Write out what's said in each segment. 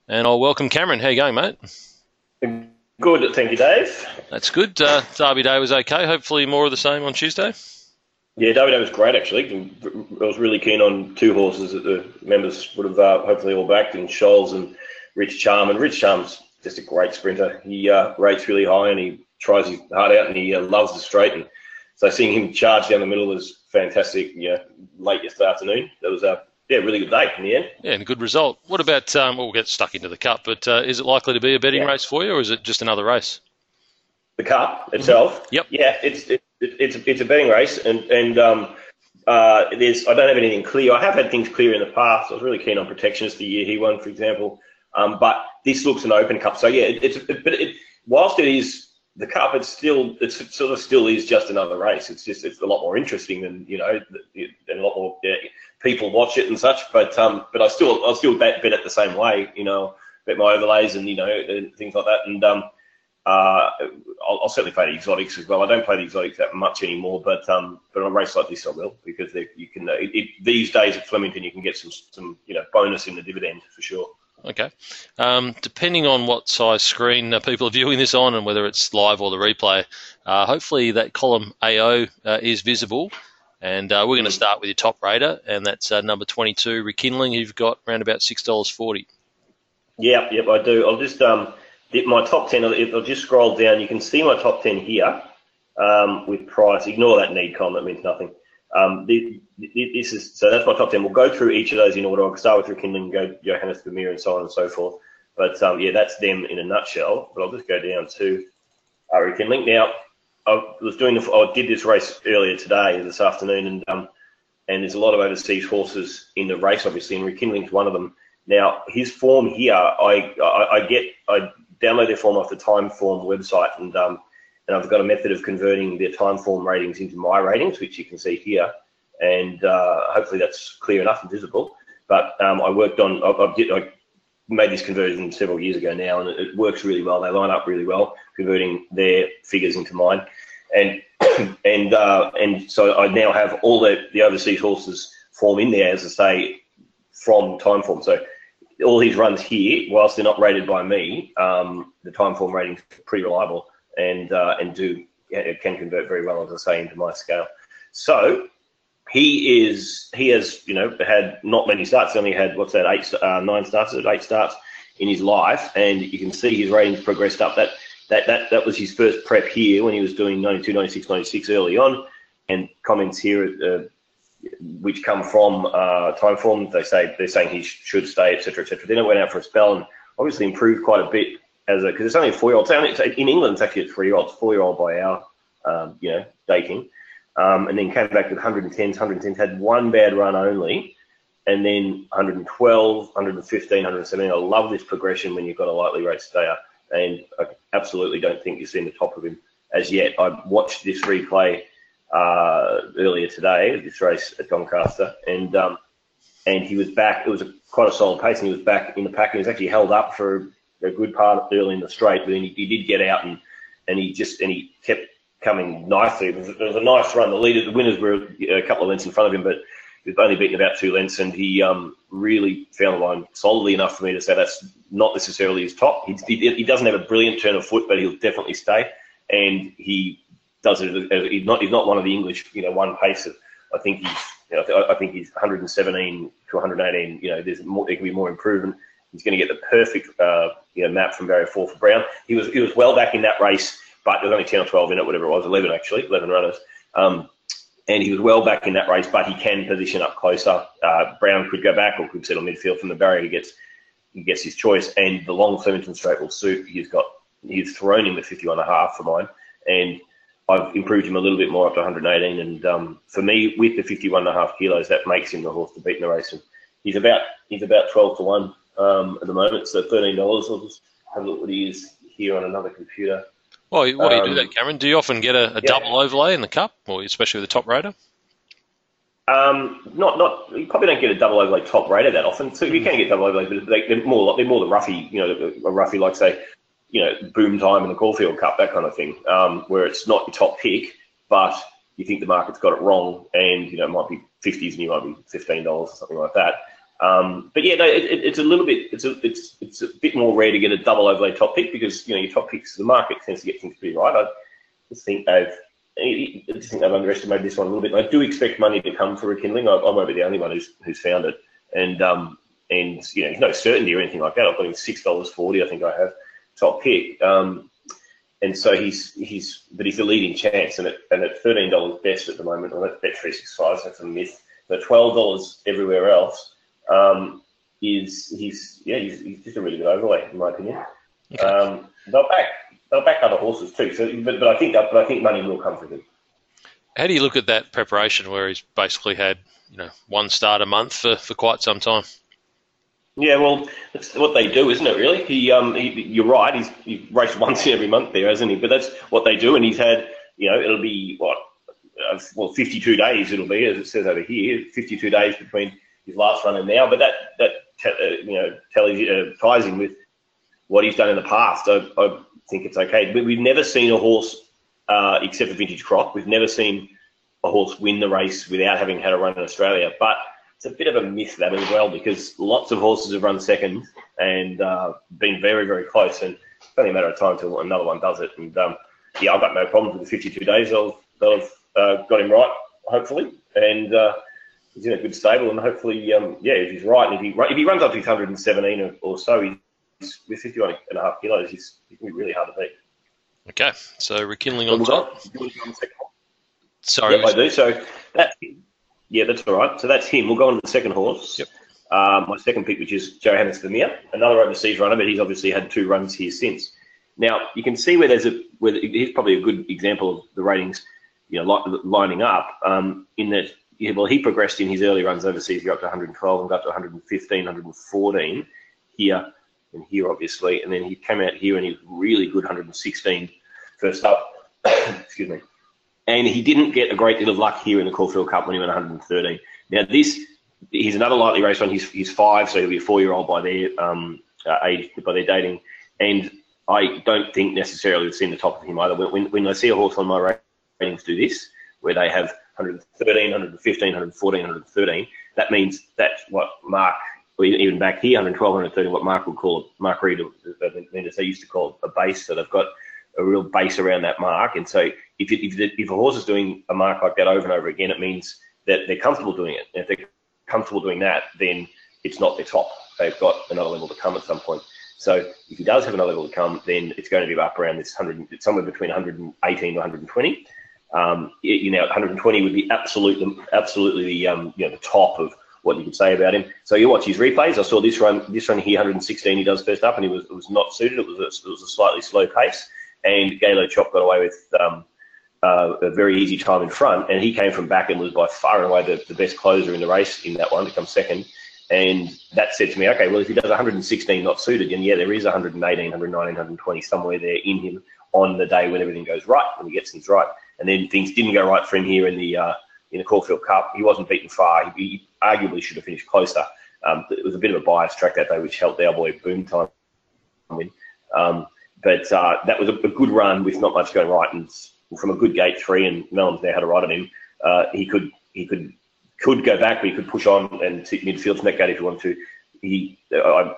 And I'll welcome Cameron. How you going, mate? Good, thank you, Dave. That's good. Derby Day was okay. Hopefully more of the same on Tuesday. Yeah, David was great actually. I was really keen on two horses that the members would have hopefully all backed in Scholes and Rich Charm. And Rich Charm's just a great sprinter. He rates really high and he tries his heart out and he loves the straight. And so seeing him charge down the middle was fantastic. Late yesterday afternoon. That was a really good day in the end. Yeah, and a good result. What about, we'll get stuck into the Cup, but is it likely to be a betting race for you, or is it just another race? The Cup itself. Yep. Yeah, it's a betting race, and there's I don't have anything clear. I have had things clear in the past. I was really keen on Protectionist the year he won, for example. But this looks an open Cup, so yeah, whilst it is the Cup, it sort of still is just another race. It's a lot more interesting than than a lot more people watch it and such. But I'll still bet it the same way. Bet my overlays and and things like that. And I'll certainly play the exotics as well. I don't play the exotics that much anymore, but on a race like this I will, because you can these days at Flemington you can get some bonus in the dividend for sure. Okay. Depending on what size screen people are viewing this on and whether it's live or the replay, hopefully that column AO is visible. And we're going to start with your top raider, and that's number 22, Rekindling. You've got around about $6.40. Yep, I do. I'll just my top 10. If I'll just scroll down, you can see my top 10 here with price. Ignore that need column; that means nothing. So that's my top 10. We'll go through each of those in order. I'll start with Rekindling, go Johannes Vermeer, and so on and so forth. But that's them in a nutshell. But I'll just go down to Rekindling. Now, I did this race earlier today, this afternoon, and there's a lot of overseas horses in the race, obviously, and Rekindling's one of them. Now, his form here, I download their form off the Timeform website, and I've got a method of converting their Timeform ratings into my ratings, which you can see here, and hopefully that's clear enough and visible. But I made this conversion several years ago now, and it works really well. They line up really well, converting their figures into mine, and so I now have all the overseas horses form in there, as I say, from Timeform. So all these runs here, whilst they're not rated by me, the Timeform ratings are pretty reliable and can convert very well, as I say, into my scale. So he has had not many starts. He only had 8 starts in his life, and you can see his ratings progressed up. That was his first prep here when he was doing 92, 96, 96 early on, and comments here which come from Timeform. They're saying he should stay, etc., etc. Then it went out for a spell and obviously improved quite a bit because it's only a 4-year-old. In England, it's actually a 3-year-old. It's 4-year-old by our dating. And then came back with 110s. 110s had one bad run only, and then 112, 115, 117. I love this progression when you've got a lightly rated stayer, and I absolutely don't think you've seen the top of him as yet. I watched this replay earlier today, this race at Doncaster, and he was back. It was quite a solid pace, and he was back in the pack. And he was actually held up for a good part early in the straight, but then he did get out, and he kept coming nicely. It was a nice run. The winners were a couple of lengths in front of him, but he was only beaten about 2 lengths, and he really found the line solidly enough for me to say that's not necessarily his top. He doesn't have a brilliant turn of foot, but he'll definitely stay, and he does it. He's not one of the English, one pace. I think he's 117 to 118. There can be more improvement. He's going to get the perfect map from barrier 4 for Brown. He was well back in that race, but there was only 10 or 12 in it, whatever it was, 11 runners. And he was well back in that race, but he can position up closer. Brown could go back or could settle midfield from the barrier. He gets his choice, and the long Flemington straight will suit. He's thrown him at 51.5 for mine, and I've improved him a little bit more up to 118. And for me, with the 51.5 kilos, that makes him the horse to beat in the race. And he's about 12 to 1 at the moment, so $13. I'll just have a look what he is here on another computer. Well, why do you do that, Cameron? Do you often get a double overlay in the Cup, or especially with the top raider? You probably don't get a double overlay top rated that often. So you can get double overlays, but they're more the roughy, a roughy like say, Boom Time in the Caulfield Cup, that kind of thing, where it's not your top pick, but you think the market's got it wrong, and it might be 50s and you might be $15 or something like that. But yeah, no, it's a little bit, it's a bit more rare to get a double overlay top pick because, you know, your top picks, the market tends to get things pretty right. I just think they've underestimated this one a little bit. I do expect money to come for rekindling. I won't be the only one who's found it. And you know, there's no certainty or anything like that. I've got him $6.40, I think I have, top pick. And so he's the leading chance, and at $13 best at the moment, well, that's Bet365, so that's a myth. But $12 everywhere else, he's just a really good overlay in my opinion. Okay. They'll back other horses too. So, but I think money will come for him. How do you look at that preparation where he's basically had, you know, one start a month for quite some time? Yeah, well, that's what they do, isn't it, really? You're right, he's raced once every month there, hasn't he? But that's what they do, and he's had, you know, it'll be, 52 days it'll be, as it says over here, 52 days between his last run and now, but that ties in with what he's done in the past. I think it's okay. We've never seen a horse, except for Vintage Croc, we've never seen a horse win the race without having had a run in Australia, but it's a bit of a myth, that as well, because lots of horses have run second and been very, very close, and it's only a matter of time till another one does it. And yeah, I've got no problems with the 52 days. They've got him right, hopefully, and he's in a good stable, and hopefully, if he's right, and if he runs up to his 117 or so, he's with 51.5 kilos, he's going to be really hard to beat. Okay, so rekindling on top. Sorry, yep, I do. So that's. Yeah, that's all right. So that's him. We'll go on to the second horse. Yep. My second pick, which is Johannes Vermeer, another overseas runner, but he's obviously had 2 runs here since. Now, you can see where he's probably a good example of the ratings, you know, lining up, in that, he progressed in his early runs overseas. He got up to 112 and got up to 115, 114 here and here, obviously. And then he came out here and he was really good, 116 first up. Excuse me. And he didn't get a great deal of luck here in the Caulfield Cup when he went 113. Now, he's another lightly raced one. He's 5, so he'll be a 4-year-old by their age, by their dating. And I don't think necessarily we've seen the top of him either. When I see a horse on my ratings do this, where they have 113, 115, 114, 113, that means that's what Mark, or even back here, 112, 113, what Mark would call, Mark Reed, as they used to call it, a base. So they've got a real base around that mark. And so if a horse is doing a mark like that over and over again, it means that they're comfortable doing it. And if they're comfortable doing that, then it's not their top. They've got another level to come at some point. So if he does have another level to come, then it's going to be up around this 100, it's somewhere between 118 to 120. 120 would be absolutely the top of what you could say about him. So you watch his replays. I saw this run here, 116. He does first up, and it was not suited. It was a slightly slow pace. And Galo Chop got away with a very easy time in front, and he came from back and was by far and away the best closer in the race in that one to come second. And that said to me, okay, well, if he does 116 not suited, then yeah, there is 118, 119, 120 somewhere there in him on the day when everything goes right, when he gets things right. And then things didn't go right for him here in the Caulfield Cup. He wasn't beaten far. He arguably should have finished closer. It was a bit of a biased track that day, which helped our boy Boom Time win. But that was a good run with not much going right, and from a good gate 3, and Mellon's now had a ride on him. He could go back, but he could push on and sit midfield to that gate if you want to.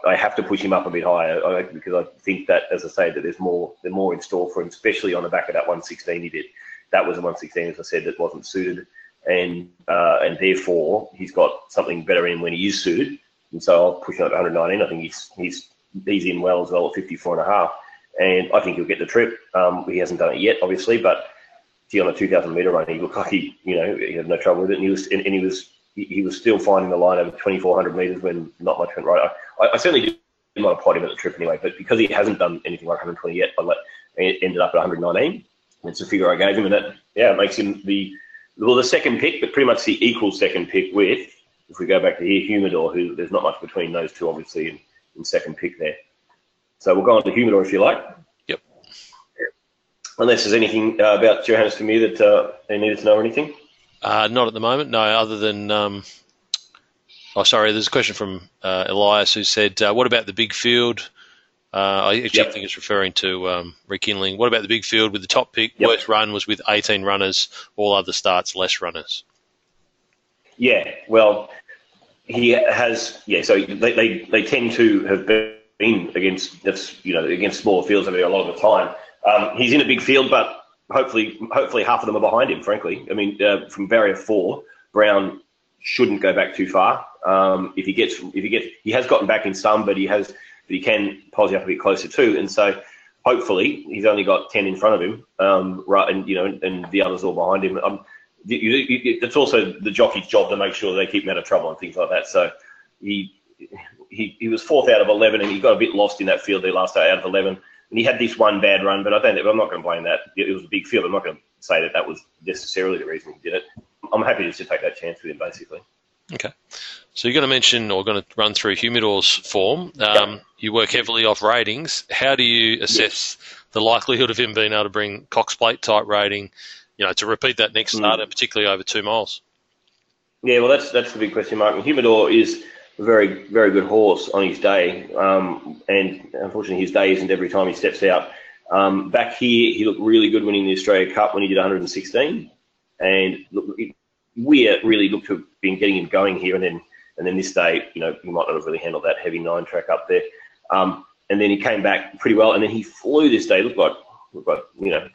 I have to push him up a bit higher because I think that, as I say, that there's more in store for him, especially on the back of that 116 he did. That was a 116, as I said, that wasn't suited, and therefore he's got something better in when he is suited. And so I'll push him up to 119. I think he's in well as well at 54.5. And I think he'll get the trip. He hasn't done it yet, obviously, but on a 2,000 metre run, he looked like he had no trouble with it. And he was still finding the line over 2,400 metres when not much went right. I certainly didn't want to pot him at the trip anyway, but because he hasn't done anything like 120 yet, it ended up at 119. It's the figure I gave him, and that makes him the second pick, but pretty much the equal second pick with, if we go back to here, Humidor, who there's not much between those two, obviously, in second pick there. So we'll go on to Humidor if you like. Yep. Unless there's anything about Johannes Vermeer that they needed to know or anything? Not at the moment, no, other than... there's a question from Elias who said, what about the big field? I actually think it's referring to rekindling. What about the big field with the top pick? Yep. Worst run was with 18 runners, all other starts, less runners. Yeah, well, he has, yeah. So they tend to have been against against smaller fields a lot of the time. He's in a big field, but hopefully half of them are behind him. Frankly, I mean, from barrier 4, Brown shouldn't go back too far. If he has gotten back in some, but he can posse up a bit closer too. And so hopefully he's only got 10 in front of him, right? And and the others all behind him. It's also the jockey's job to make sure they keep him out of trouble and things like that. So he was 4th out of 11, and he got a bit lost in that field there last day out of 11. And he had this one bad run, but I'm not going to blame that. It was a big field. I'm not going to say that was necessarily the reason he did it. I'm happy just to take that chance with him, basically. Okay. So you're going to mention or going to run through Humidors Form. Yep. You work heavily off ratings. How do you assess the likelihood of him being able to bring Cox Plate type rating, to repeat that next starter, particularly over 2 miles? Yeah, well, that's the big question mark. And Humidor is a very, very good horse on his day, and unfortunately his day isn't every time he steps out. Back here, he looked really good winning the Australia Cup when he did 116, and we really looked to have been getting him going here, and then this day, he might not have really handled that heavy 9 track up there, and then he came back pretty well, and then he flew this day. Looked like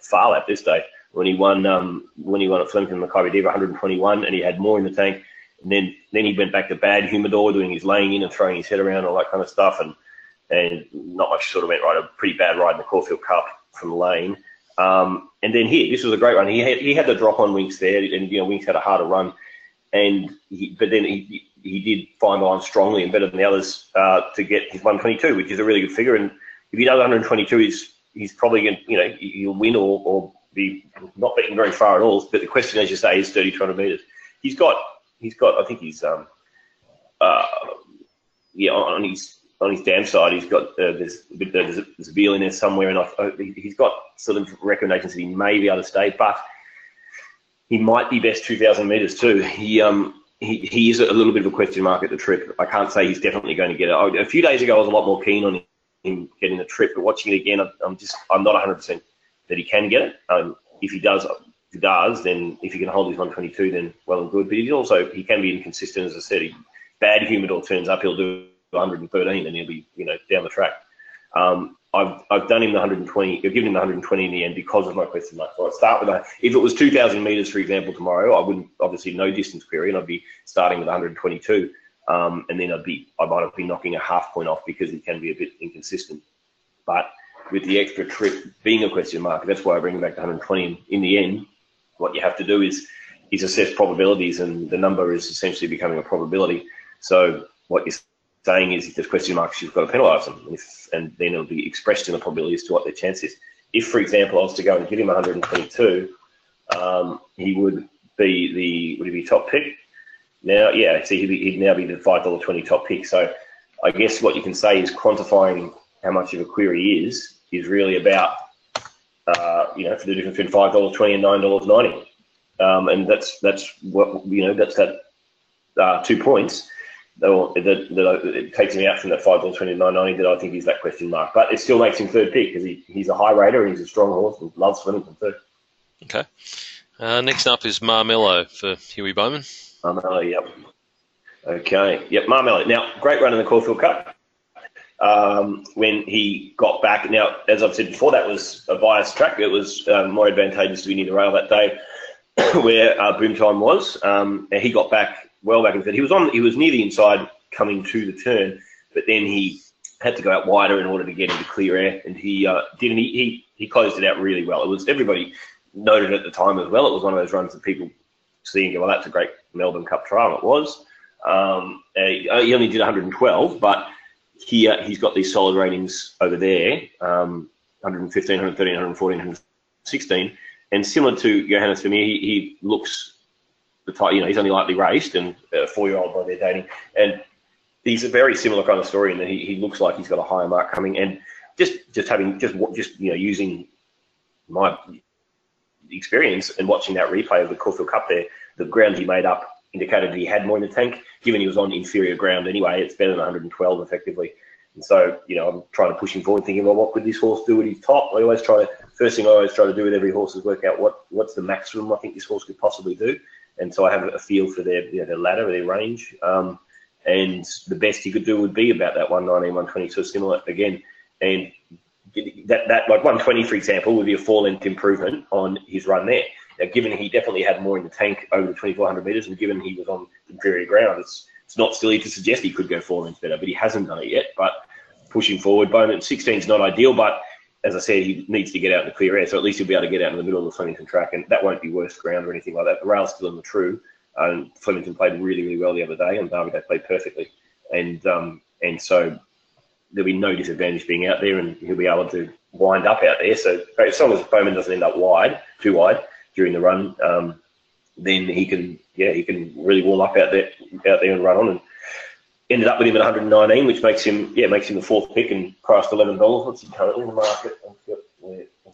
far lap this day when he won at Flemington Maccabi Diva 121, and he had more in the tank. And then he went back to bad Humidor, doing his laying in and throwing his head around, all that kind of stuff, and not much sort of went right. A pretty bad ride in the Caulfield Cup from lane. And then here, this was a great run. He had the drop on Winks there, and Winks had a harder run, but then he did find the line strongly and better than the others to get his 122, which is a really good figure. And if he does 122, he's probably going to, he'll win or be not beaten very far at all. But the question, as you say, is 3,200 metres. He's got. I think he's on his dam side. He's got there's a veal in there somewhere, and he's got sort of recommendations that he may be able to stay, but he might be best 2,000 metres too. He is a little bit of a question mark at the trip. I can't say he's definitely going to get it. A few days ago, I was a lot more keen on him getting the trip, but watching it again, I'm not 100% that he can get it. If he does, then if he can hold his 122, then well and good. But he can be inconsistent, as I said. Bad Humidor turns up, he'll do 113, and he'll be down the track. I've done him the 120. I've given him the 120 in the end because of my question mark. So I'd start with if it was 2,000 metres, for example, tomorrow, I wouldn't, obviously no distance query, and I'd be starting with 122, and then I might have been knocking a half point off because he can be a bit inconsistent. But with the extra trip being a question mark, that's why I bring him back to 120. In the end, what you have to do is assess probabilities, and the number is essentially becoming a probability. So what you're saying is, if there's question marks, you've got to penalise them, and then it'll be expressed in the probability as to what their chance is. If, for example, I was to go and give him 122, he would be top pick? Now, yeah, so he'd now be the $5.20 top pick. So I guess what you can say is quantifying how much of a query is really about, for the difference between $5.20 and $9.90. And that's what, that's that 2 points that it takes me out from that $5.20 to $9.90 that I think is that question mark. But it still makes him third pick because he's a high rater and he's a strong horse and loves Flemington too. Okay. Next up is Marmello for Huey Bowman. Marmello, yep. Okay, yep, Marmello. Now, great run in the Caulfield Cup. When he got back, now, as I've said before, that was a biased track. It was more advantageous to be near the rail that day where boom time was. And he got back well back in third. He was near the inside coming to the turn, but then he had to go out wider in order to get into clear air, and he didn't. He closed it out really well. It was, everybody noted at the time as well, it was one of those runs that people see and go, well, that's a great Melbourne Cup trial. It was. He only did 112, but he's got these solid ratings over there, 115, 113, 114, 116. And similar to Johannes Vermeer, he looks the type, he's only lightly raced and a 4-year-old by their dating. And he's a very similar kind of story in that he looks like he's got a higher mark coming. And just using my experience and watching that replay of the Caulfield Cup there, the ground he made up indicated he had more in the tank. Given he was on inferior ground anyway, it's better than 112 effectively. And so, I'm trying to push him forward, thinking, well, what could this horse do at his top? First thing I always try to do with every horse is work out what's the maximum I think this horse could possibly do. And so I have a feel for their ladder, their range. and the best he could do would be about that 119, 120, so similar again. And that like 120, for example, would be a 4-length improvement on his run there. Now, given he definitely had more in the tank over the 2,400 metres, and given he was on inferior ground, it's not silly to suggest he could go 4 lengths better, but he hasn't done it yet. But pushing forward, Bowman 16 is not ideal, but as I said, he needs to get out in the clear air, so at least he'll be able to get out in the middle of the Flemington track, and that won't be worse ground or anything like that. The rail's still in the true, and Flemington played really, really well the other day, and Derby they played perfectly, and so there'll be no disadvantage being out there, and he'll be able to wind up out there. So as long as Bowman doesn't end up too wide during the run, then he can really warm up out there and run on. And ended up with him at 119, which makes him the 4th pick and priced $11. What's he currently in the market? I've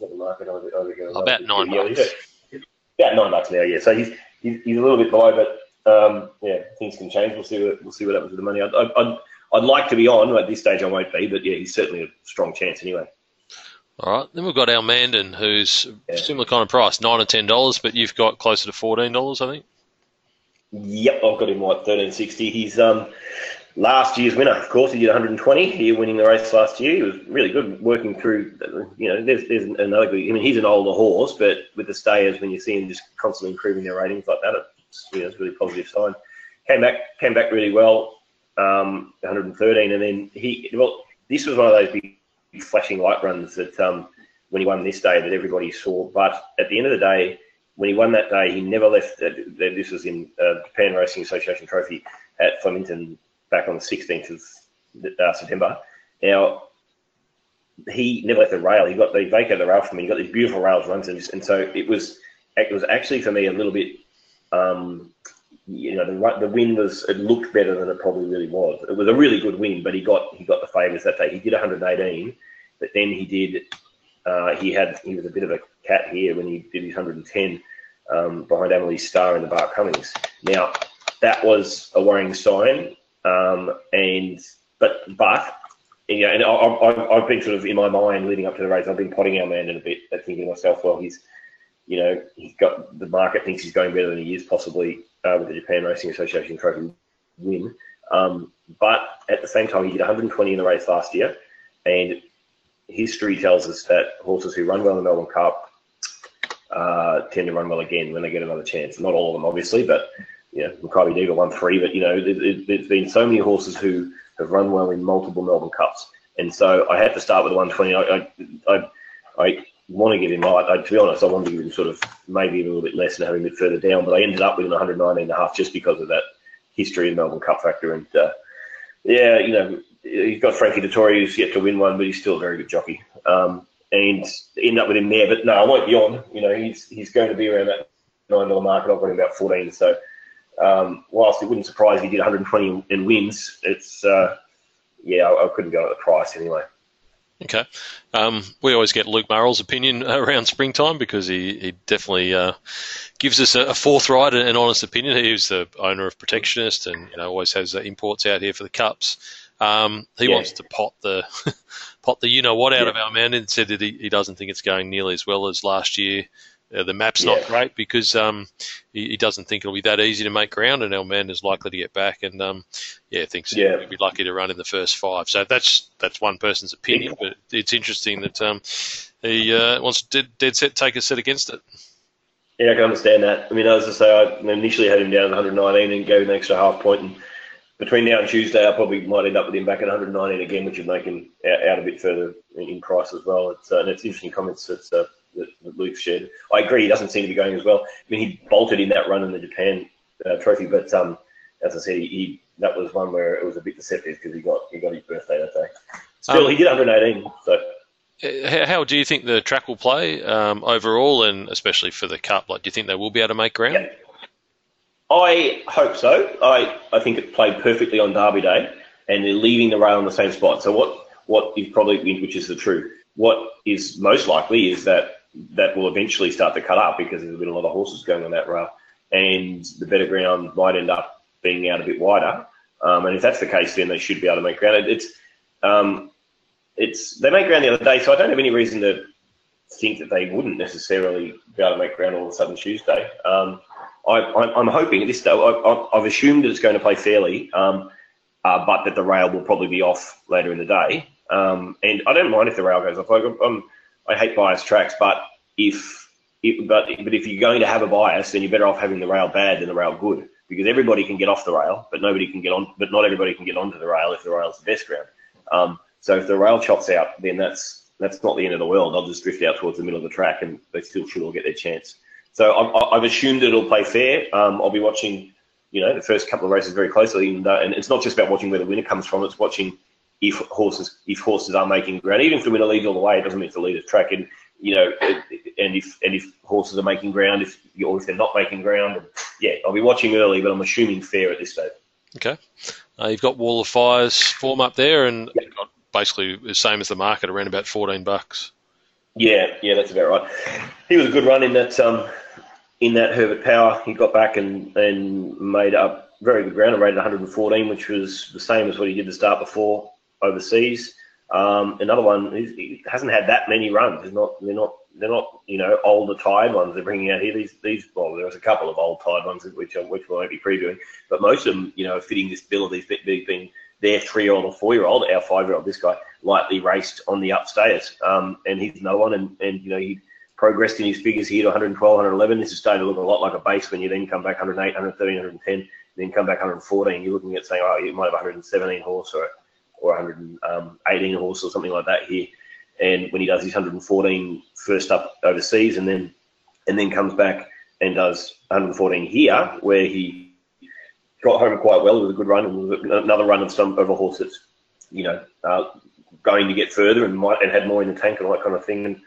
got the market over here. About $9. About $9 now. Yeah, so he's a little bit below, but things can change. We'll see what happens with the money. I'd like to be on. At this stage, I won't be, but yeah, he's certainly a strong chance anyway. All right, then we've got our Mandan, who's similar kind of price, $9 or $10, but you've got closer to $14, I think. Yep, I've got him at $13.60. He's last year's winner, of course. He did 120 here, winning the race last year. He was really good working through. There's another good. I mean, he's an older horse, but with the stayers, when you see him just constantly improving their ratings like that, it's a really positive sign. Came back really well, 113, and then this was one of those big flashing light runs that when he won this day that everybody saw. But at the end of the day, when he won that day, he never left. This was in Japan Racing Association Trophy at Flemington back on the 16th of September. Now, he never left the rail. They vacated the rail from him. He got these beautiful rails runs, and so it was actually for me a little bit. The win it looked better than it probably really was. It was a really good win, but he got the favours that day. He did 118, but then he did. He was a bit of a cat here when he did his 110 behind Amelie's Star in the Bart Cummings. Now that was a worrying sign, and I've been sort of in my mind leading up to the race. I've been potting our man in a bit, thinking to myself, well, he's got the market thinks he's going better than he is possibly with the Japan Racing Association Trophy win. But at the same time, he did 120 in the race last year, and history tells us that horses who run well in the Melbourne Cup tend to run well again when they get another chance. Not all of them, obviously, but Maccabi Diva won 3. But there's been so many horses who have run well in multiple Melbourne Cups, and so I had to start with the 120. I want to give him to be honest, I wanted to give him sort of maybe a little bit less and have him a bit further down, but I ended up with him 119.5 just because of that history in the Melbourne Cup factor. And he's got Frankie Dettori, who's yet to win one, but he's still a very good jockey. And end up with him there, but no, I won't be on. He's going to be around that $9 market. I've got him about 14. So whilst it wouldn't surprise if he did 120 and wins, it's I couldn't go at the price anyway. Okay. We always get Luke Merrill's opinion around springtime because he definitely gives us a forthright and honest opinion. He was the owner of Protectionist and always has imports out here for the Cups. He wants to pot the you-know-what out of our man and said that he doesn't think it's going nearly as well as last year. The map's not great because he doesn't think it'll be that easy to make ground, and our man is likely to get back and thinks he'll be lucky to run in the first 5. So that's one person's opinion, but it's interesting that he wants to dead set take a set against it. Yeah, I can understand that. I mean, as I say, I initially had him down at 119 and gave him an extra half point, and between now and Tuesday, I probably might end up with him back at 119 again, which would make him out a bit further in price as well. And it's interesting comments that Luke shared. I agree, he doesn't seem to be going as well. I mean, he bolted in that run in the Japan Trophy, but as I said, that was one where it was a bit deceptive because he got his birthday that day. Still, he did 118. So, how do you think the track will play overall, and especially for the Cup? Like, do you think they will be able to make ground? Yeah. I hope so. I think it played perfectly on Derby Day, and they're leaving the rail in the same spot. So what is probably, which is the truth, what is most likely is that will eventually start to cut up because there's been a lot of horses going on that rail, and the better ground might end up being out a bit wider. And if that's the case, then they should be able to make ground. They make ground the other day, so I don't have any reason to think that they wouldn't necessarily be able to make ground all of a sudden Tuesday. I'm hoping at this stage. I've assumed that it's going to play fairly. but that the rail will probably be off later in the day. And I don't mind if the rail goes off. I hate biased tracks, but if you're going to have a bias, then you're better off having the rail bad than the rail good, because everybody can get off the rail, but nobody can get on. But not everybody can get onto the rail if the rail's the best ground. So if the rail chops out, then that's not the end of the world. They'll just drift out towards the middle of the track, and they still should all get their chance. So I've assumed it'll play fair. I'll be watching, the first couple of races very closely, and it's not just about watching where the winner comes from. It's watching if horses are making ground. Even if the winner leads all the way, it doesn't mean it's the leader's track. And if horses are making ground, if they're not making ground, I'll be watching early, but I'm assuming fair at this stage. Okay, you've got Wall of Fire's form up there, and you've got basically the same as the market, around about $14. Yeah, that's about right. He was a good run in that Herbert Power. He got back and made up very good ground and rated 114, which was the same as what he did the start before overseas. Another one, he hasn't had that many runs. They're not older tired ones they're bringing out here. These there's a couple of old tired ones which we won't be previewing, but most of them are fitting this bill of these being their 3-year-old or 4-year-old. Our 5-year-old, this guy, lightly raced on the upstairs, and he's another one. And he progressed in his figures here to 112, 111. This is starting to look a lot like a base when you then come back 108, 113, 110, then come back 114. You're looking at saying, you might have 117 horse or 118 horse or something like that here. And when he does his 114 first up overseas, and then comes back and does 114 here, where he got home quite well with a good run, and another run of a horse that's going to get further and had more in the tank and all that kind of thing. And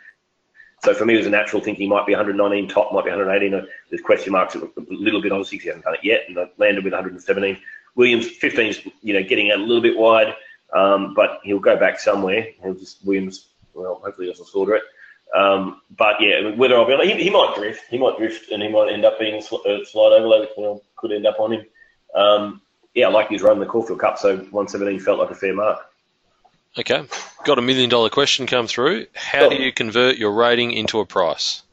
so for me, it was a natural thinking he might be 119 top, might be 118. There's question marks a little bit, obviously, because he hasn't done it yet, and I landed with 117. Williams 15's getting out a little bit wide, but he'll go back somewhere. Williams, well, hopefully he doesn't slaughter it. But whether I'll be on, he might drift. He might drift, and he might end up being a slide overload, which could end up on him. I like his run in the Caulfield Cup, so 117 felt like a fair mark. Okay, got $1 million question come through. How do you convert your rating into a price?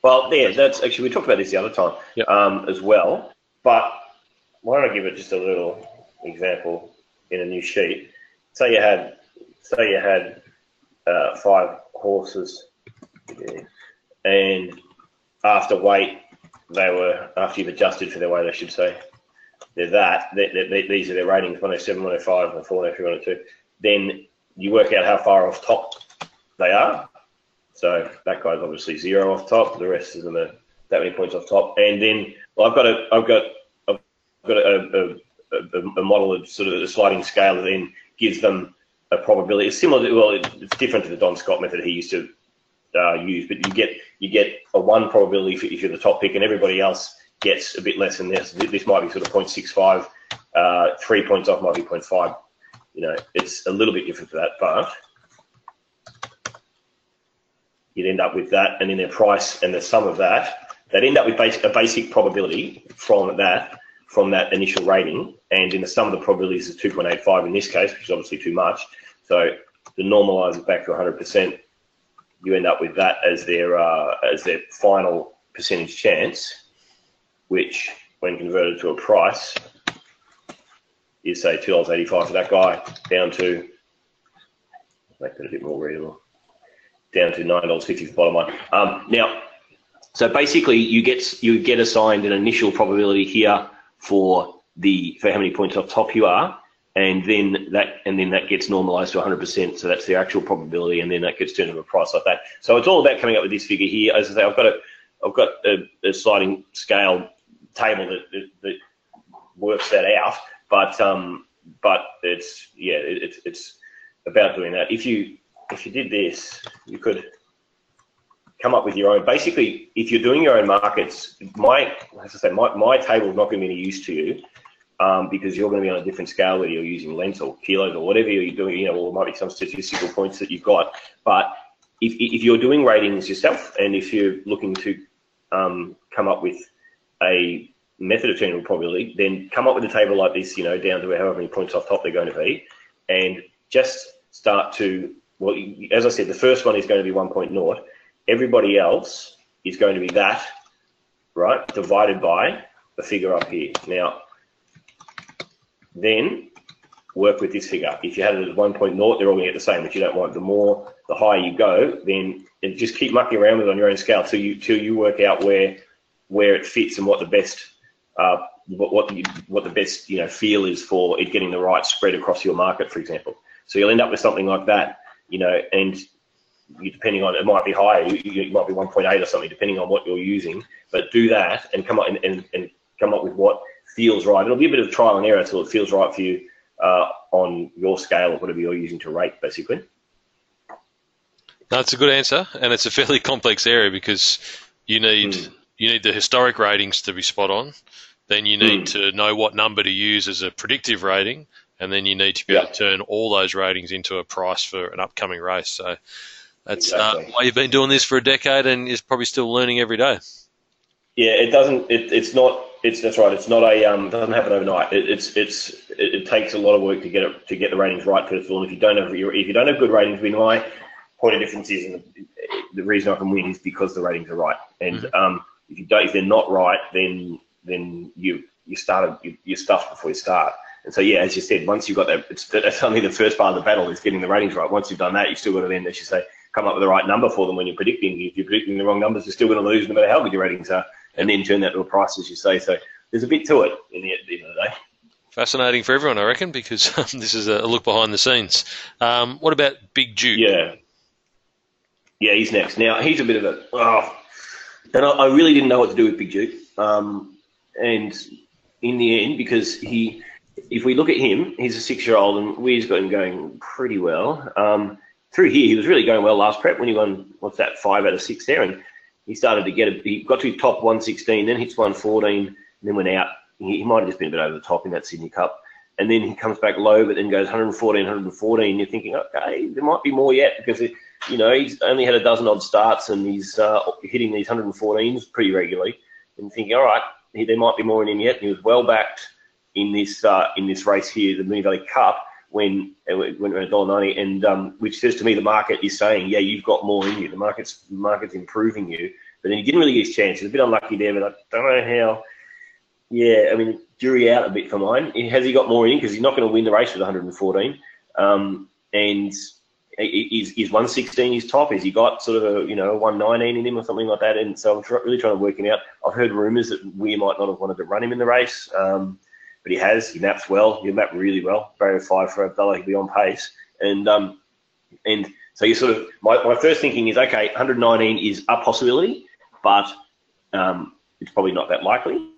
Well, that's actually, we talked about this the other time as well. But why don't I give it just a little example in a new sheet? Say you had 5 horses, and after weight, after you've adjusted for their weight, I should say, these are their ratings, 107, 105, 104, if you wanted to. Then you work out how far off top they are. So that guy's obviously 0 off top. The rest isn't that many points off top. And then I've got a model of sort of a sliding scale that then gives them a probability. It's similar to, it's different to the Don Scott method he used to use, but you get a 1 probability if you're the top pick, and everybody else gets a bit less than this. This might be sort of 0.65. 3 points off might be 0.5. It's a little bit different to that, but you'd end up with that, and in their price and the sum of that, they'd end up with a basic probability from that initial rating, and in the sum of the probabilities is 2.85 in this case, which is obviously too much. So to normalise it back to 100%, you end up with that as their final percentage chance, which, when converted to a price, is say $2.85 for that guy, down to, make that a bit more readable, down to $9.50 for the bottom line. Now, so basically, you get assigned an initial probability here for how many points off top you are, and then that gets normalised to 100%. So that's the actual probability, and then that gets turned into a price like that. So it's all about coming up with this figure here. As I say, I've got a sliding scale table that works that out, but it's about doing that. If you did this, you could come up with your own. Basically, if you're doing your own markets, my table is not going to be any use to you, because you're going to be on a different scale, whether you're using lengths or kilos or whatever you're doing, or it might be some statistical points that you've got. But if you're doing ratings yourself, and if you're looking to come up with a method of turning probability, then come up with a table like this, down to however many points off top they're going to be, and just start to, well, as I said, the first one is going to be 1.0. Everybody else is going to be that, right, divided by the figure up here. Now, then work with this figure. If you had it at 1.0, they're all going to get the same, but you don't want the higher you go, then just keep mucking around with it on your own scale till you work out where it fits and what the best what the best feel is for it getting the right spread across your market, for example. So you'll end up with something like that, and depending on, it might be higher, it might be 1.8 or something, depending on what you're using. But do that and come up and come up with what feels right. It'll be a bit of trial and error till it feels right for you on your scale or whatever you're using to rate, basically. That's a good answer, and it's a fairly complex area because you need the historic ratings to be spot on. Then you need to know what number to use as a predictive rating, and then you need to be able to turn all those ratings into a price for an upcoming race. So that's why you've been doing this for a decade, and is probably still learning every day. Yeah, it doesn't. It's not. That's right. It's not a. It doesn't happen overnight. It takes a lot of work to get the ratings right. First of all, if you don't have good ratings, my point of difference is, and the reason I can win is because the ratings are right. And if they're not right, then you stuffed before you start. And so as you said, once you've got that, that's only the first part of the battle is getting the ratings right. Once you've done that, you've still got to then, as you say, come up with the right number for them when you're predicting. If you're predicting the wrong numbers, you're still going to lose no matter how good your ratings are, and then turn that to a price, as you say. So there's a bit to it in the end of the day. Fascinating for everyone, I reckon, because this is a look behind the scenes. What about Big Duke? Yeah, he's next. Now, he's a bit of and I really didn't know what to do with Big Duke. And in the end, because if we look at him, he's a 6-year-old, and we've got him going pretty well. Through here, he was really going well last prep when he won, 5 out of 6 there, and he started to he got to his top 116, then hits 114, and then went out. He might have just been a bit over the top in that Sydney Cup. And then he comes back low, but then goes 114, 114. You're thinking, okay, there might be more yet, because he's only had a dozen odd starts, and he's hitting these 114s pretty regularly. And thinking, all right, there might be more in him yet. And he was well backed in this race here, the Moonee Valley Cup, when it went around $1.90, and which says to me the market is saying, you've got more in you. The market's improving you. But then he didn't really get his chance. He was a bit unlucky there, but I don't know how. Yeah, I mean, jury out a bit for mine. Has he got more in him? Because he's not going to win the race with 114. And is 116 his top? Has he got sort of a 119 in him or something like that? And so I'm really trying to work him out. I've heard rumours that we might not have wanted to run him in the race, but he has. He maps well. He mapped really well. Barrier 5 for $1. He'll be on pace. And so you sort of my first thinking is, okay, 119 is a possibility, but it's probably not that likely.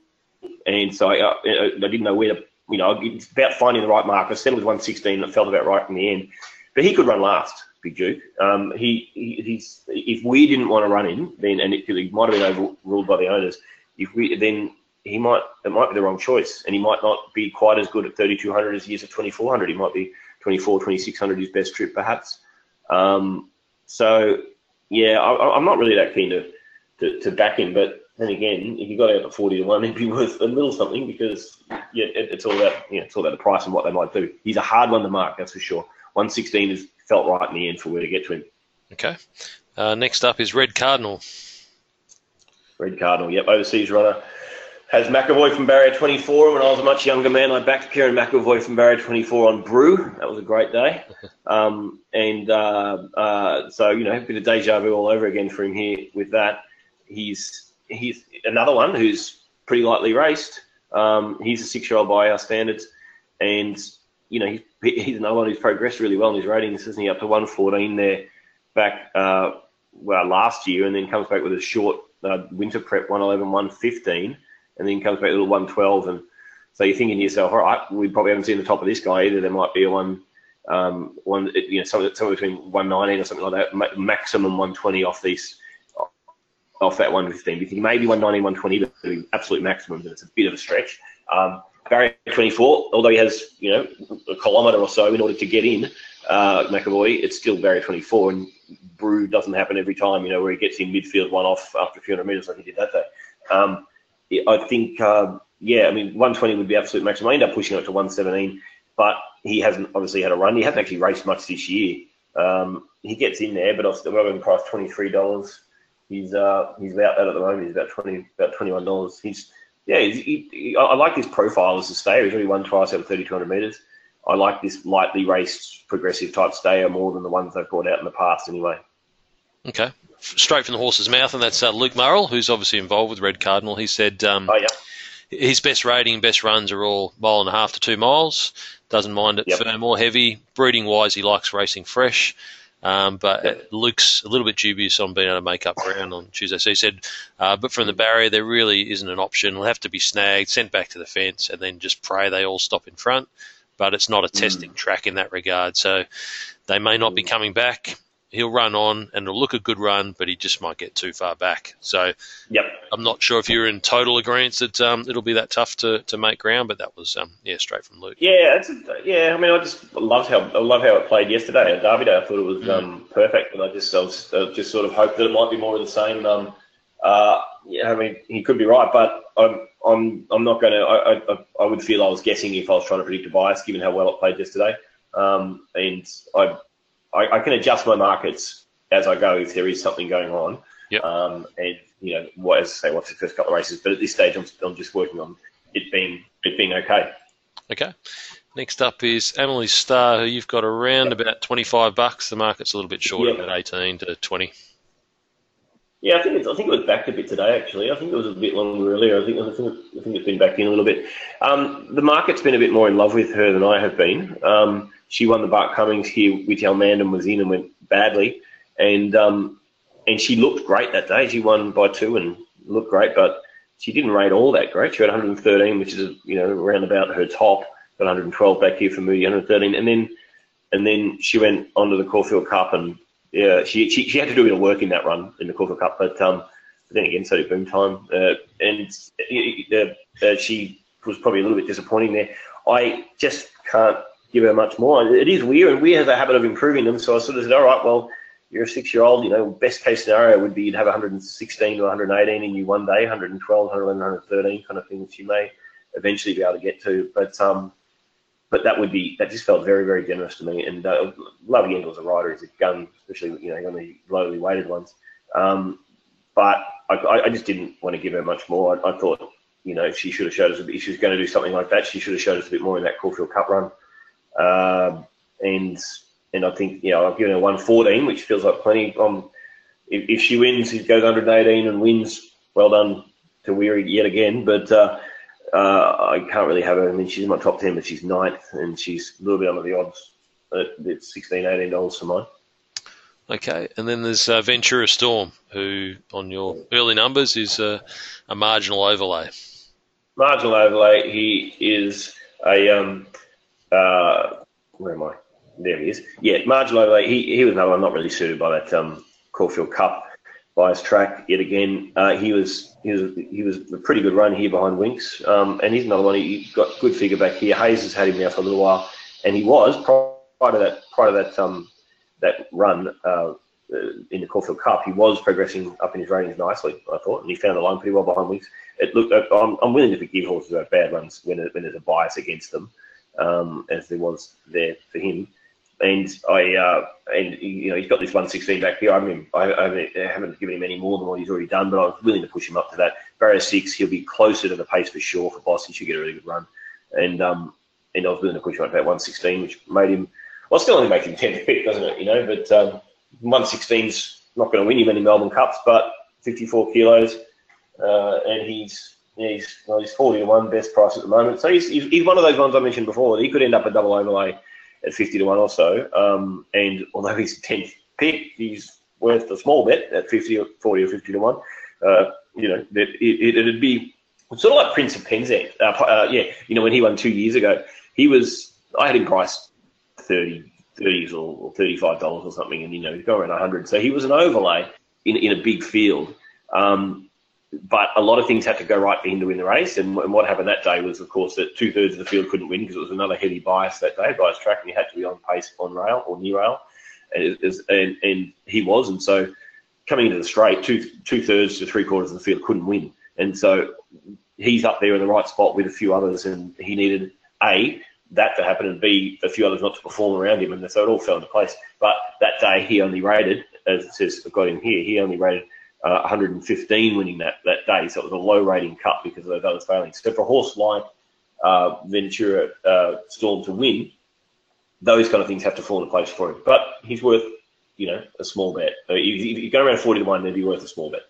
And so I didn't know where to, it's about finding the right mark. I settled with 116 and it felt about right in the end. But he could run last, Big Duke. He's if we didn't want to run him, then, and he might have been overruled by the owners, it might be the wrong choice, and he might not be quite as good at 3,200 as he is at 2,400. He might be 24, 2,600 his best trip, perhaps. So yeah, I'm not really that keen to back him, but then again, if you got out at 40 to 1, it'd be worth a little something, because it's all about the price and what they might do. He's a hard one to mark, that's for sure. 116 has felt right in the end for where to get to him. Okay. Next up is Red Cardinal. Red Cardinal, yep, overseas runner. Has McAvoy from Barrier 24. When I was a much younger man, I backed Kieran McAvoy from Barrier 24 on Brew. That was a great day. So, a bit of deja vu all over again for him here with that. He's another one who's pretty lightly raced. He's a 6-year-old by our standards, and he's another one who's progressed really well in his ratings, isn't he? Up to 114 there back last year, and then comes back with a short winter prep 111, 115, and then comes back with a little 112. And so you're thinking to yourself, all right, we probably haven't seen the top of this guy either. There might be a somewhere between 119 or something like that, maximum 120 off that 115. You think maybe 119, 120, but the absolute maximum, and it's a bit of a stretch. Barrier 24, although he has, a kilometre or so in order to get in, McAvoy, it's still Barrier 24, and Brew doesn't happen every time, where he gets in midfield one off after a few hundred metres like he did that day. I think, 120 would be absolute maximum. I end up pushing it to 117, but he hasn't obviously had a run. He hasn't actually raced much this year. He gets in there, but I've still got him priced $23. He's about that at the moment. He's about $21. He's Yeah, I like his profile as a stayer. He's already won twice over 3,200 metres. I like this lightly raced, progressive type stayer more than the ones they've brought out in the past anyway. Okay. Straight from the horse's mouth, and that's Luke Merrill, who's obviously involved with Red Cardinal. He said Oh, yeah. his best rating, best runs are all 1.5 to 2 miles. Doesn't mind it firm or heavy. Breeding-wise, he likes racing fresh. But Luke's a little bit dubious on being able to make up ground on Tuesday. So he said, but from the barrier, there really isn't an option. It'll have to be snagged, sent back to the fence, and then just pray they all stop in front. But it's not a testing track in that regard. So they may not be coming back. He'll run on, and it'll look a good run, but he just might get too far back. So I'm not sure if you're in total agreement that it'll be that tough to make ground, but that was straight from Luke. Yeah, I mean, I just love how it played yesterday at Derby Day. I thought it was perfect, and I just sort of hoped that it might be more of the same. I mean, he could be right, but I'm not going to. I would feel I was guessing if I was trying to predict a bias, given how well it played yesterday. And I can adjust my markets as I go if there is something going on. And as I say, watch the first couple of races. But at this stage, I'm just working on it being okay. Okay. Next up is Emily's Star, who you've got around about $25. The market's a little bit shorter, at 18 to 20. Yeah, I think it was backed a bit today. Actually, I think it was a bit longer earlier. I think it's been backed in a little bit. The market's been a bit more in love with her than I have been. She won the Bart Cummings here, which Almandon was in and went badly, and she looked great that day. She won by 2 and looked great, but she didn't rate all that great. She had 113, which is around about her top. Got 112 back here for Moody, 113, and then she went on to the Caulfield Cup and. Yeah, she had to do a bit of work in that run in the Caulfield Cup, but then again, so did Boom Time, and she was probably a little bit disappointing there. I just can't give her much more. It is weird, and we have a habit of improving them. So I sort of said, all right, well, you're a 6-year-old. Best case scenario would be you'd have 116 to 118 in you one day, 112, 111, 113 kind of thing, which you may eventually be able to get to, But that just felt very, very generous to me. And Love Yendel as a rider is a gun, especially on the lowly weighted ones. But I just didn't want to give her much more. I thought she should have showed us a bit. If she was going to do something like that, she should have showed us a bit more in that Caulfield Cup run. And I think I've given her 114, which feels like plenty. If she wins, she goes 118 and wins. Well done to Weary yet again, but. I can't really have her. I mean, she's in my top 10, but she's 9th, and she's a little bit under the odds. It's $16, $18 for mine. Okay, and then there's Ventura Storm, who on your early numbers is a marginal overlay. Marginal overlay. He is a where am I? There he is. Yeah, marginal overlay. He was another one not really suited by that Caulfield Cup bias track yet again. He was a pretty good run here behind Winks, and he's another one. He got good figure back here. Hayes has had him now for a little while, and he was prior to that run in the Caulfield Cup. He was progressing up in his ratings nicely, I thought, and he found the line pretty well behind Winks. It looked. I'm willing to forgive horses about bad runs when there's a bias against them, as there was there for him. And he's got this 116 back here. I mean, I haven't given him any more than what he's already done, but I was willing to push him up to that. Barrier 6, he'll be closer to the pace for sure. For Boss, he should get a really good run. And I was willing to push him up to that 116, which made him, well, still only makes him 10th pick, doesn't it? But 116's not going to win you many Melbourne Cups, but 54 kilos, and he's 40 to 1, best price at the moment. So he's one of those ones I mentioned before. He could end up a double overlay at 50 to 1 or so. And although he's 10th pick, he's worth a small bet at 40 or 50 to 1. It'd be sort of like Prince of Penzance. When he won 2 years ago, I had him priced 30s or $35 or something, and he's going around 100. So he was an overlay in a big field. But a lot of things had to go right for him to win the race. And what happened that day was, of course, that 2/3 of the field couldn't win because it was another heavy bias that day, bias track, and he had to be on pace on rail or near rail. And he was. And so coming into the straight, 2/3 to 3/4 of the field couldn't win. And so he's up there in the right spot with a few others, and he needed, A, that to happen, and B, a few others not to perform around him. And so it all fell into place. But that day he only rated, as it says, I've got him here, he only rated 115 winning that day. So it was a low rating cut because of those others failing. So for a horse like Ventura Storm to win, those kind of things have to fall into place for him. But he's worth, a small bet. If you go around 40 to 1, then he'd be worth a small bet.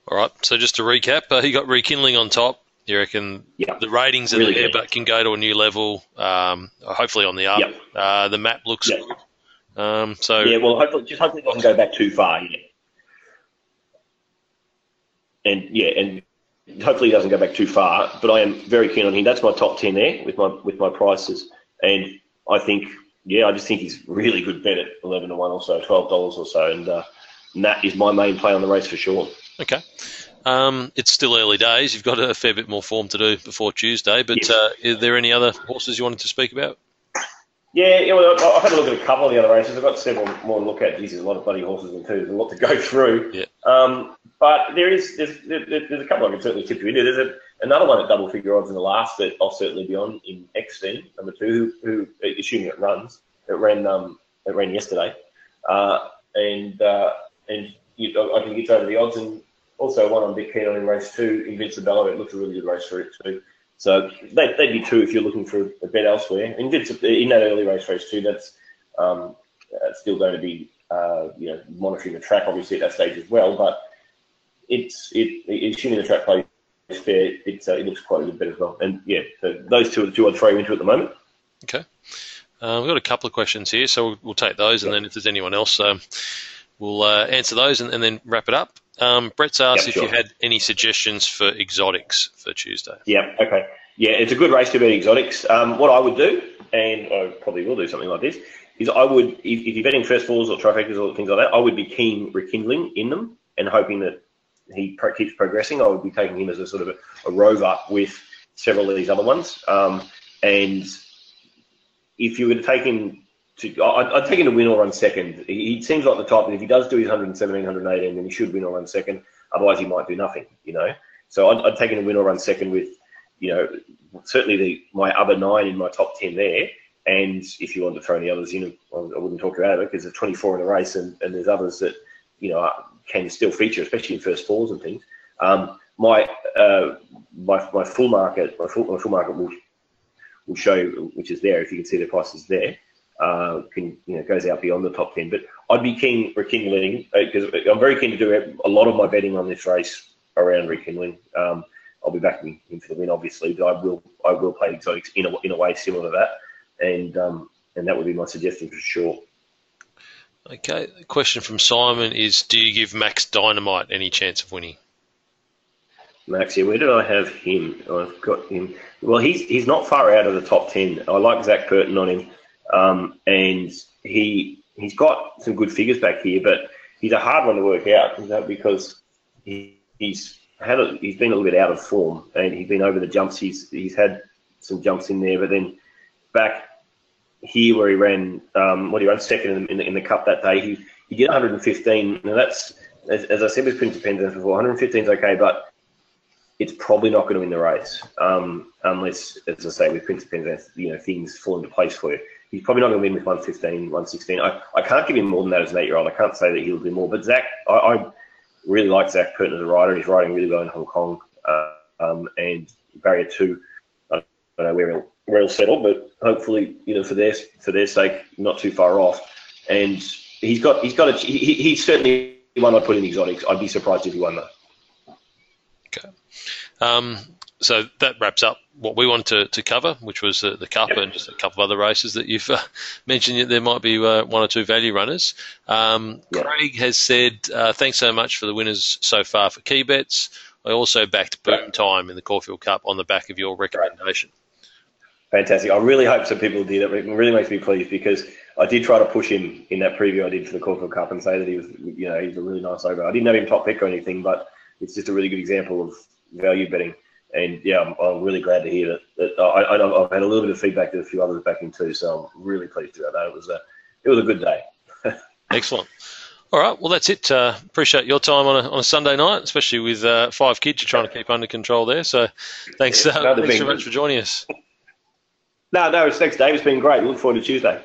All right. So just to recap, he got Rekindling on top. You reckon the ratings are really there, good, but can go to a new level, hopefully on the up. Yep. The map looks good. Well, hopefully it doesn't go back too far. And hopefully he doesn't go back too far. But I am very keen on him. That's my top 10 there with my prices. And I think, I just think he's really good bet at 11 to 1 or so, $12 or so. And that is my main play on the race for sure. Okay. It's still early days. You've got a fair bit more form to do before Tuesday. But are there any other horses you wanted to speak about? Well, I've had a look at a couple of the other races. I've got several more to look at. There's a lot of bloody horses in too. There's a lot to go through. Yeah. But there's a couple I can certainly tip you into. There's another one at double figure odds in the last that I'll certainly be on in Xstein, number 2, who assuming it runs. It ran yesterday, and I can get over the odds, and also one I'm a bit keen on in race 2, Invincibella. It looks a really good race for it too. So they'd be 2 if you're looking for a bet elsewhere. In that early race 2, that's still going to be monitoring the track obviously at that stage as well. But assuming the track plays fair, it looks quite a good bet as well. And so those 2 are the 2 I'd throw into at the moment. Okay. We've got a couple of questions here, so we'll take those, and then if there's anyone else, we'll answer those and then wrap it up. Brett's asked if you had any suggestions for exotics for Tuesday. Yeah, okay. Yeah, it's a good race to bet exotics. What I would do, and I probably will do something like this, is I would, if you're betting first falls or trifectas or things like that, I would be keen Rekindling in them and hoping that he keeps progressing. I would be taking him as a sort of a rover with several of these other ones. And if you were to take him I'd take him to win or run second. He seems like the type that if he does do his 117, 118, then he should win or run second. Otherwise, he might do nothing, So I'd take him to win or run second with, certainly my other 9 in my top 10 there. And if you want to throw any others in, I wouldn't talk you out of it because there's 24 in the race and there's others that, can still feature, especially in first falls and things. My full market will show, which is there if you can see the prices there. Goes out beyond the top 10. But I'd be keen Rekindling because I'm very keen to do a lot of my betting on this race around Rekindling. I'll be backing him for the win, obviously, but I will play exotics in a way similar to that, and that would be my suggestion for sure. Okay, the question from Simon is: do you give Max Dynamite any chance of winning? Max, where did I have him? I've got him. Well, he's not far out of the top 10. I like Zach Purton on him. And he's got some good figures back here, but he's a hard one to work out because he's been a little bit out of form and he's been over the jumps. He's had some jumps in there, but then back here where he ran, he ran second in the cup that day. He did 115. Now that's, as I said with Prince of Penzance before, 115 is okay, but it's probably not going to win the race unless, as I say, with Prince of Penzance, things fall into place for you. He's probably not going to win with 115, 116. I can't give him more than that as an 8-year-old. I can't say that he'll do more. But Zach, I really like Zach Purton as a rider. He's riding really well in Hong Kong. And barrier 2, I don't know where he'll settle, but hopefully, for their sake, not too far off. And he's certainly one I'd put in exotics. I'd be surprised if he won that. Okay. So that wraps up what we wanted to cover, which was the Cup and just a couple of other races that you've mentioned. There might be 1 or 2 value runners. Craig has said, thanks so much for the winners so far for key bets. I also backed Boom Time in the Caulfield Cup on the back of your recommendation. Fantastic. I really hope some people did. It really makes me pleased because I did try to push him in that preview I did for the Caulfield Cup and say that he was, he's a really nice over. I didn't have him top pick or anything, but it's just a really good example of value betting. And I'm really glad to hear that. I've had a little bit of feedback that a few others back in too, so I'm really pleased about that. It was a good day. Excellent. All right, well that's it. Appreciate your time on a Sunday night, especially with 5 kids you're trying to keep under control there. So thanks, thanks very much for joining us. No, thanks, Dave. It's been great. Look forward to Tuesday.